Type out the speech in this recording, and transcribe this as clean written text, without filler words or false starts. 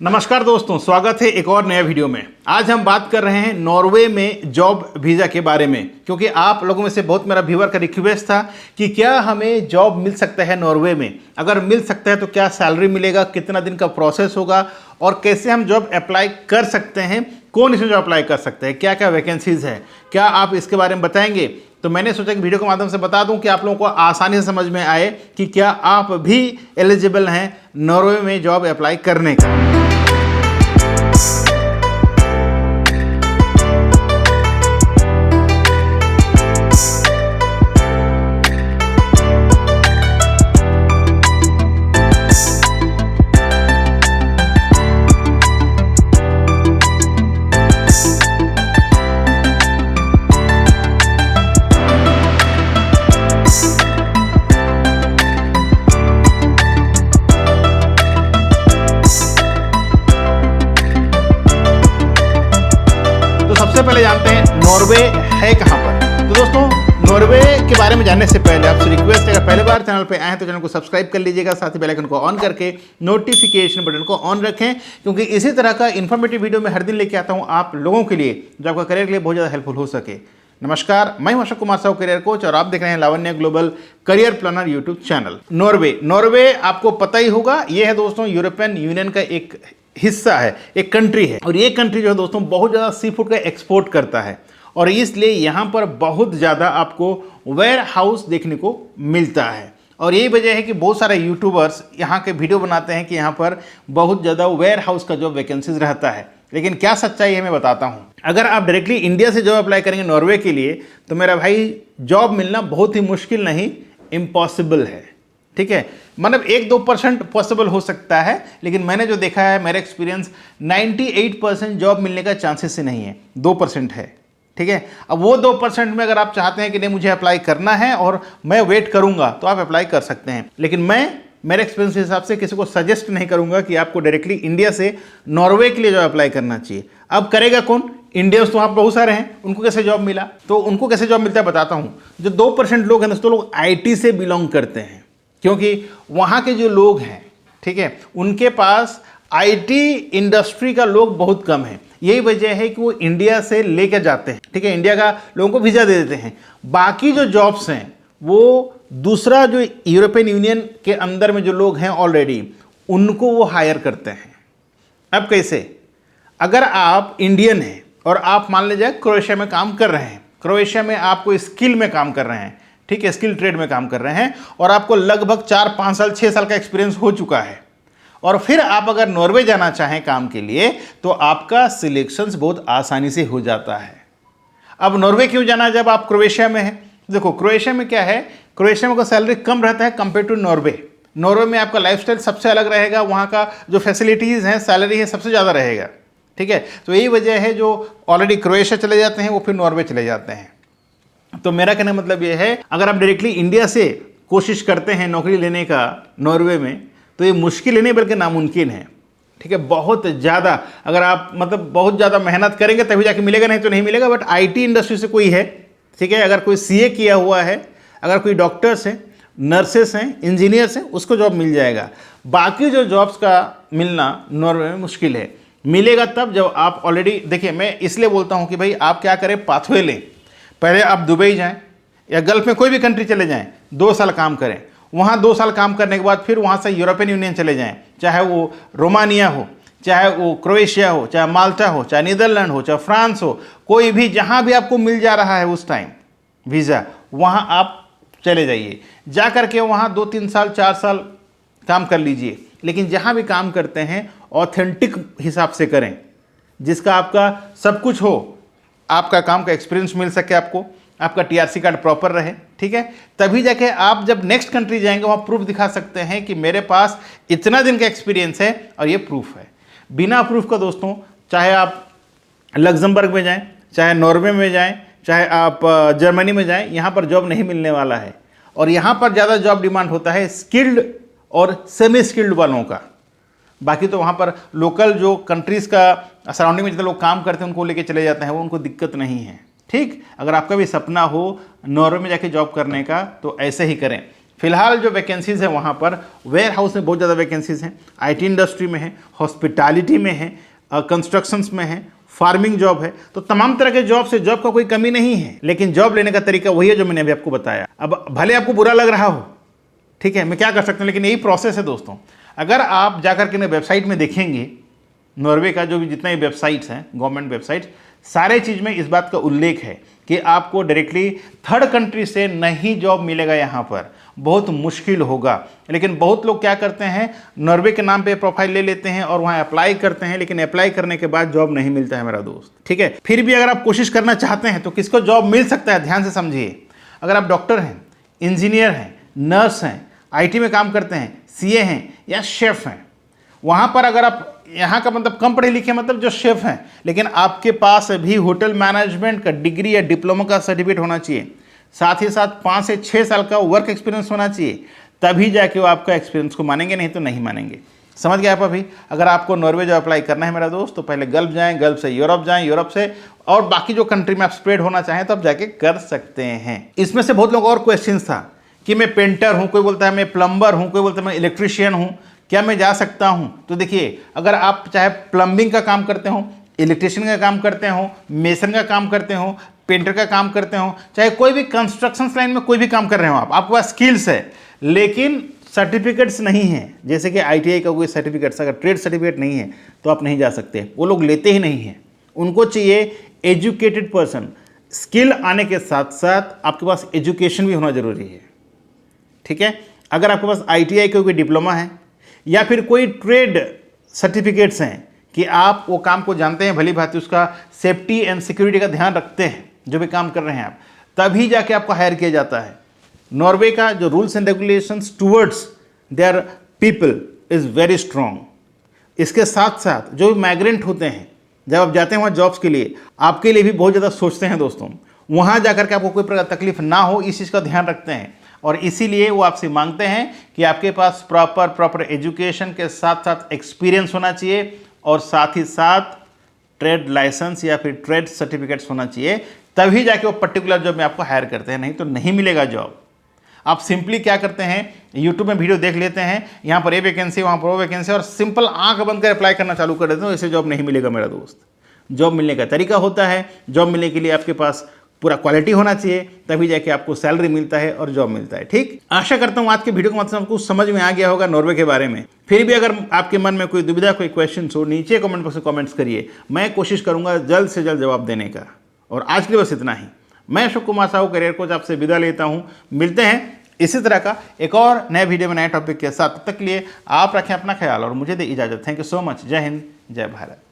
नमस्कार दोस्तों, स्वागत है एक और नया वीडियो में। आज हम बात कर रहे हैं नॉर्वे में जॉब वीज़ा के बारे में, क्योंकि आप लोगों में से बहुत मेरा व्यूअर का रिक्वेस्ट था कि क्या हमें जॉब मिल सकता है नॉर्वे में। अगर मिल सकता है तो क्या सैलरी मिलेगा, कितना दिन का प्रोसेस होगा और कैसे हम जॉब अप्लाई कर सकते हैं, कौन इसमें जॉब अप्लाई कर सकते हैं, क्या क्या वैकेंसीज़ है, क्या आप इसके बारे में बताएंगे। तो मैंने सोचा कि वीडियो के माध्यम से बता दूं कि आप लोगों को आसानी से समझ में आए कि क्या आप भी एलिजिबल हैं नॉर्वे में जॉब अप्लाई करने का। सबसे पहले जानते हैं नॉर्वे है कहाँ पर। तो दोस्तों, नॉर्वे के बारे में जानने से पहले आपसे रिक्वेस्ट है, अगर पहले बार चैनल पे आए हैं तो चैनल को सब्सक्राइब कर लीजिएगा, साथ ही बेल आइकन को ऑन करके नोटिफिकेशन बटन को ऑन रखें, क्योंकि इसी तरह का इन्फॉर्मेटिव वीडियो मैं हर दिन लेके आता हूँ आप लोगों के लिए, जो आपका करियर के लिए बहुत ज़्यादा हेल्पफुल हो सके। नमस्कार, मैं हूं अशोक कुमार साहू, करियर कोच, और आप देख रहे हैं Lavanya global career planner YouTube channel. Norway आपको पता ही होगा, ये है दोस्तों यूरोपियन यूनियन का एक हिस्सा है, एक कंट्री है, और ये कंट्री जो है दोस्तों बहुत ज़्यादा सी फूड का एक्सपोर्ट करता है, और इसलिए यहाँ पर बहुत ज़्यादा आपको वेयर हाउस देखने को मिलता है। और यही वजह है कि बहुत सारे यूट्यूबर्स यहाँ के वीडियो बनाते हैं कि यहाँ पर बहुत ज़्यादा वेयर हाउस का जो वैकेंसीज रहता है। लेकिन क्या सच्चाई है मैं बताता हूँ। अगर आप डायरेक्टली इंडिया से जॉब अप्लाई करेंगे नॉर्वे के लिए तो मेरा भाई जॉब मिलना बहुत ही मुश्किल नहीं, इम्पॉसिबल है। ठीक है, मतलब 1-2% पॉसिबल हो सकता है, लेकिन मैंने जो देखा है, मेरा एक्सपीरियंस 98% जॉब मिलने का चांसेस ही नहीं है, 2% है। ठीक है, अब वो 2% में अगर आप चाहते हैं कि नहीं मुझे अप्लाई करना है और मैं वेट करूंगा, तो आप अप्लाई कर सकते हैं। लेकिन मैं मेरे एक्सपीरियंस के हिसाब से किसी को सजेस्ट नहीं करूंगा कि आपको डायरेक्टली इंडिया से नॉर्वे के लिए जॉब अप्लाई करना चाहिए। अब करेगा कौन? इंडियंस तो वहाँ बहुत सारे हैं, उनको कैसे जॉब मिला? तो उनको कैसे जॉब मिलता है बताता हूँ। जो 2% लोग हैं दोस्तों, लोग IT से बिलोंग करते हैं, क्योंकि वहाँ के जो लोग हैं, ठीक है, उनके पास IT इंडस्ट्री का लोग बहुत कम है। यही वजह है कि वो इंडिया से लेकर जाते हैं। ठीक है, इंडिया का लोगों को वीज़ा दे देते हैं। बाकी जो जॉब्स हैं वो दूसरा जो यूरोपियन यूनियन के अंदर में जो लोग हैं ऑलरेडी, उनको वो हायर करते हैं। अब कैसे? अगर आप इंडियन हैं और आप मान लीजिए क्रोएशिया में काम कर रहे हैं, क्रोएशिया में आप कोई स्किल में काम कर रहे हैं, ठीक है, स्किल ट्रेड में काम कर रहे हैं, और आपको लगभग 4-5 साल 6 साल का एक्सपीरियंस हो चुका है, और फिर आप अगर नॉर्वे जाना चाहें काम के लिए, तो आपका सिलेक्शंस बहुत आसानी से हो जाता है। अब नॉर्वे क्यों जाना जब आप क्रोएशिया में हैं? देखो, क्रोएशिया में क्या है, क्रोएशिया में का सैलरी कम रहता है कंपेयर टू नॉर्वे। नॉर्वे में आपका लाइफस्टाइल सबसे अलग रहेगा, वहाँ का जो फैसिलिटीज़ हैं, सैलरी है, सबसे ज़्यादा रहेगा। ठीक है, तो यही वजह है जो ऑलरेडी क्रोएशिया चले जाते हैं वो फिर नॉर्वे चले जाते हैं। तो मेरा कहने का मतलब ये है, अगर आप डायरेक्टली इंडिया से कोशिश करते हैं नौकरी लेने का नॉर्वे में, तो ये मुश्किल नहीं बल्कि नामुमकिन है। ठीक है, बहुत ज़्यादा अगर आप मतलब बहुत ज़्यादा मेहनत करेंगे तभी जाके मिलेगा, नहीं तो नहीं मिलेगा। बट IT इंडस्ट्री से कोई है, ठीक है, अगर कोई CA किया हुआ है, अगर कोई डॉक्टर्स हैं, नर्सेस हैं, इंजीनियर्स हैं, उसको जॉब मिल जाएगा। बाकी जो जॉब्स का मिलना नॉर्वे में मुश्किल है। मिलेगा तब जब आप ऑलरेडी, देखिए मैं इसलिए बोलता हूँ कि भाई आप क्या करें, पाथवे लें। पहले आप दुबई जाएं या गल्फ में कोई भी कंट्री चले जाएं, 2 साल काम करें, वहाँ 2 साल काम करने के बाद फिर वहाँ से यूरोपियन यूनियन चले जाएं, चाहे वो रोमानिया हो, चाहे वो क्रोएशिया हो, चाहे माल्टा हो, चाहे नीदरलैंड हो, चाहे फ्रांस हो, कोई भी जहाँ भी आपको मिल जा रहा है उस टाइम वीज़ा, वहाँ आप चले जाइए। जा करके वहाँ 2-3 साल 4 साल काम कर लीजिए। लेकिन जहाँ भी काम करते हैं ऑथेंटिक हिसाब से करें, जिसका आपका सब कुछ हो, आपका काम का एक्सपीरियंस मिल सके, आपका TRC कार्ड प्रॉपर रहे। ठीक है, तभी जाके आप जब नेक्स्ट कंट्री जाएंगे वहाँ प्रूफ दिखा सकते हैं कि मेरे पास इतना दिन का एक्सपीरियंस है और ये प्रूफ है। बिना प्रूफ का दोस्तों, चाहे आप लग्जमबर्ग में जाएं, चाहे नॉर्वे में जाएं, चाहे आप जर्मनी में जाएं, यहाँ पर जॉब नहीं मिलने वाला है। और यहाँ पर ज़्यादा जॉब डिमांड होता है स्किल्ड और सेमी स्किल्ड वालों का। बाकी तो वहाँ पर लोकल जो कंट्रीज़ का सराउंडिंग में जितने लोग काम करते हैं उनको लेके चले जाते हैं, वो उनको दिक्कत नहीं है। ठीक, अगर आपका भी सपना हो नॉर्वे में जाके जॉब करने का तो ऐसे ही करें। फिलहाल जो वैकेंसीज़ है वहाँ पर वेयर हाउस में बहुत ज़्यादा वैकेंसीज़ हैं, आईटी इंडस्ट्री में है, हॉस्पिटैलिटी में है, कंस्ट्रक्शंस में है, फार्मिंग जॉब है। तो तमाम तरह के जॉब से जॉब का कोई कमी नहीं है, लेकिन जॉब लेने का तरीका वही है जो मैंने अभी आपको बताया। अब भले आपको बुरा लग रहा हो, ठीक है, मैं क्या कर सकता हूँ, लेकिन यही प्रोसेस है दोस्तों। अगर आप जाकर के वेबसाइट में देखेंगे, नॉर्वे का जो भी जितना ही वेबसाइट्स हैं, गवर्नमेंट वेबसाइट्स, सारे चीज़ में इस बात का उल्लेख है कि आपको डायरेक्टली थर्ड कंट्री से नहीं जॉब मिलेगा, यहाँ पर बहुत मुश्किल होगा। लेकिन बहुत लोग क्या करते हैं, नॉर्वे के नाम पे प्रोफाइल ले लेते हैं और वहाँ अप्लाई करते हैं, लेकिन अप्लाई करने के बाद जॉब नहीं मिलता है मेरा दोस्त, ठीक है। फिर भी अगर आप कोशिश करना चाहते हैं तो किसको जॉब मिल सकता है, ध्यान से समझिए। अगर आप डॉक्टर हैं, इंजीनियर हैं, नर्स हैं, आईटी में काम करते हैं, सीए हैं या शेफ हैं, वहाँ पर अगर आप, यहाँ का मतलब कम पढ़े लिखे मतलब जो शेफ हैं, लेकिन आपके पास भी होटल मैनेजमेंट का डिग्री या डिप्लोमा का सर्टिफिकेट होना चाहिए, साथ ही साथ 5 से 6 साल का वर्क एक्सपीरियंस होना चाहिए, तभी जाके वो आपका एक्सपीरियंस को मानेंगे, नहीं तो नहीं मानेंगे। समझ गए आप। अभी अगर आपको नॉर्वे जो अप्लाई करना है मेरा दोस्त, तो पहले गल्फ जाएं, गल्फ से यूरोप जाएं, यूरोप से और बाकी जो कंट्री में आप स्प्रेड होना चाहें तो आप जाके कर सकते हैं। इसमें से बहुत लोग और क्वेश्चन था कि मैं पेंटर हूँ, कोई बोलता है मैं प्लम्बर हूँ, कोई बोलता है मैं इलेक्ट्रीशियन हूँ, क्या मैं जा सकता हूँ? तो देखिए, अगर आप चाहे प्लम्बिंग का काम करते हो, इलेक्ट्रीशियन का काम करते हो, मेसन का काम करते हो, पेंटर का काम करते हो, चाहे कोई भी कंस्ट्रक्शन लाइन में कोई भी काम कर रहे हो आप, आपके पास स्किल्स है लेकिन सर्टिफिकेट्स नहीं है, जैसे कि आईटीआई का कोई सर्टिफिकेट्स, अगर ट्रेड सर्टिफिकेट नहीं है तो आप नहीं जा सकते, वो लोग लेते ही नहीं हैं। उनको चाहिए एजुकेटेड पर्सन। स्किल आने के साथ साथ आपके पास एजुकेशन भी होना जरूरी है, ठीक है। अगर आपके पास आईटीआई का कोई डिप्लोमा है या फिर कोई ट्रेड सर्टिफिकेट्स हैं कि आप वो काम को जानते हैं, भली भांति उसका सेफ्टी एंड सिक्योरिटी का ध्यान रखते हैं जो भी काम कर रहे हैं आप, तभी जाके आपको हायर किया जाता है। नॉर्वे का जो rules and regulations towards their people is very strong. इसके साथ साथ जो माइग्रेंट होते हैं, जब आप जाते हैं वहाँ जॉब्स के लिए, आपके लिए भी बहुत ज़्यादा सोचते हैं दोस्तों। वहाँ जाकर के आपको कोई प्रकार तकलीफ ना हो, इस चीज़ का ध्यान रखते हैं और इसीलिए वो आपसे मांगते हैं कि आपके पास प्रॉपर एजुकेशन के साथ साथ एक्सपीरियंस होना चाहिए और साथ ही साथ ट्रेड लाइसेंस या फिर ट्रेड सर्टिफिकेट्स होना चाहिए, तभी जाके वो पर्टिकुलर जॉब में आपको हायर करते हैं, नहीं तो नहीं मिलेगा जॉब। आप सिंपली क्या करते हैं, यूट्यूब में वीडियो देख लेते हैं, यहाँ पर ये वैकेंसी, वहाँ पर वो वैकेंसी, और सिंपल आंख बंद कर अप्लाई करना चालू कर देते हैं, इससे जॉब नहीं मिलेगा मेरा दोस्त। जॉब मिलने का तरीका होता है, जॉब मिलने के लिए आपके पास पूरा क्वालिटी होना चाहिए, तभी जाके आपको सैलरी मिलता है और जॉब मिलता है, ठीक। आशा करता हूँ आज के वीडियो का मतलब आपको समझ में आ गया होगा नॉर्वे के बारे में। फिर भी अगर आपके मन में कोई दुविधा, कोई क्वेश्चन हो, नीचे कमेंट बॉक्स में कमेंट्स करिए, मैं कोशिश करूँगा जल्द से जल्द जवाब देने का। और आज के लिए बस इतना ही। मैं अशोक कुमार साहू, करियर कोच, आपसे विदा लेता हूँ। मिलते हैं इसी तरह का एक और नए वीडियो में नए टॉपिक के साथ। तब तक के लिए आप रखें अपना ख्याल और मुझे दे इजाज़त। Thank you so much. जय हिंद, जय भारत।